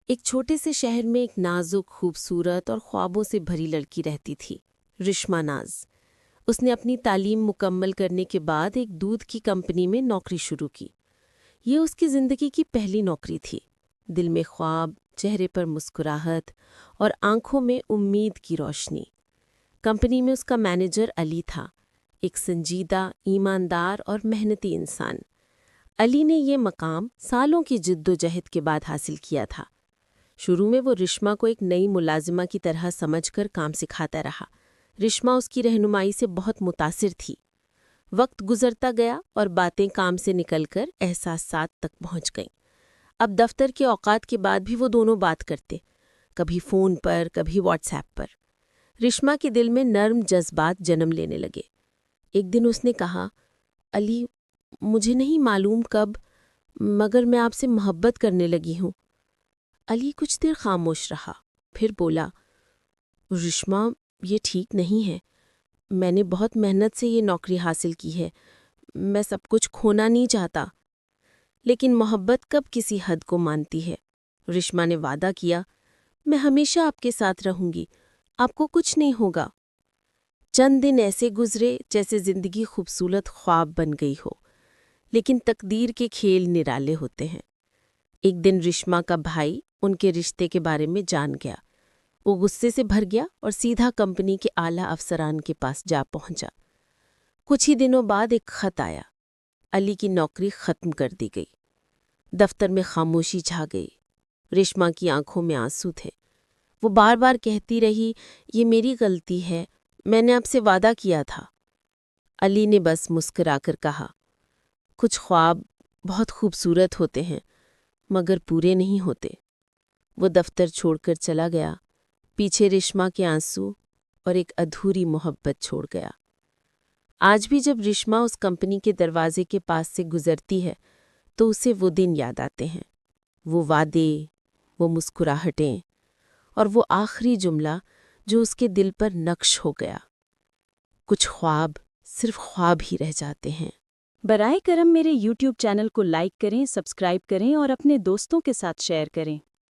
ایک چھوٹے سے شہر میں ایک نازک، خوبصورت اور خوابوں سے بھری لڑکی رہتی تھی، رشما ناز۔ اس نے اپنی تعلیم مکمل کرنے کے بعد ایک دودھ کی کمپنی میں نوکری شروع کی۔ یہ اس کی زندگی کی پہلی نوکری تھی۔ دل میں خواب، چہرے پر مسکراہٹ اور آنکھوں میں امید کی روشنی۔ کمپنی میں اس کا مینیجر علی تھا، ایک سنجیدہ، ایماندار اور محنتی انسان۔ علی نے یہ مقام سالوں کی جد و جہد کے بعد حاصل کیا تھا۔ شروع میں وہ رشما کو ایک نئی ملازمہ کی طرح سمجھ کر کام سکھاتا رہا۔ رشما اس کی رہنمائی سے بہت متاثر تھی۔ وقت گزرتا گیا اور باتیں کام سے نکل کر احساسات تک پہنچ گئیں۔ اب دفتر کے اوقات کے بعد بھی وہ دونوں بات کرتے، کبھی فون پر، کبھی واٹس ایپ پر۔ رشما کے دل میں نرم جذبات جنم لینے لگے۔ ایک دن اس نے کہا، علی، مجھے نہیں معلوم کب، مگر میں آپ سے محبت کرنے لگی ہوں۔ علی کچھ دیر خاموش رہا، پھر بولا، رشما، یہ ٹھیک نہیں ہے۔ میں نے بہت محنت سے یہ نوکری حاصل کی ہے۔ میں سب کچھ کھونا نہیں چاہتا۔ لیکن محبت کب کسی حد کو مانتی ہے؟ رشما نے وعدہ کیا، میں ہمیشہ آپ کے ساتھ رہوں گی، آپ کو کچھ نہیں ہوگا۔ چند دن ایسے گزرے جیسے زندگی خوبصورت خواب بن گئی ہو، لیکن تقدیر کے کھیل نرالے ہوتے ہیں۔ ایک دن رشما کا بھائی ان کے رشتے کے بارے میں جان گیا۔ وہ غصے سے بھر گیا اور سیدھا کمپنی کے اعلیٰ افسران کے پاس جا پہنچا۔ کچھ ہی دنوں بعد ایک خط آیا، علی کی نوکری ختم کر دی گئی۔ دفتر میں خاموشی چھا گئی۔ رشما کی آنکھوں میں آنسو تھے۔ وہ بار بار کہتی رہی، یہ میری غلطی ہے، میں نے آپ سے وعدہ کیا تھا۔ علی نے بس مسکرا کر کہا، کچھ خواب بہت خوبصورت ہوتے ہیں مگر پورے نہیں ہوتے۔ وہ دفتر چھوڑ کر چلا گیا، پیچھے رشما کے آنسو اور ایک ادھوری محبت چھوڑ گیا۔ آج بھی جب رشما اس کمپنی کے دروازے کے پاس سے گزرتی ہے تو اسے وہ دن یاد آتے ہیں، وہ وعدے، وہ مسکراہٹیں اور وہ آخری جملہ جو اس کے دل پر نقش ہو گیا، کچھ خواب صرف خواب ہی رہ جاتے ہیں۔ برائے کرم میرے YouTube چینل کو لائک کریں، سبسکرائب کریں اور اپنے دوستوں کے ساتھ شیئر کریں۔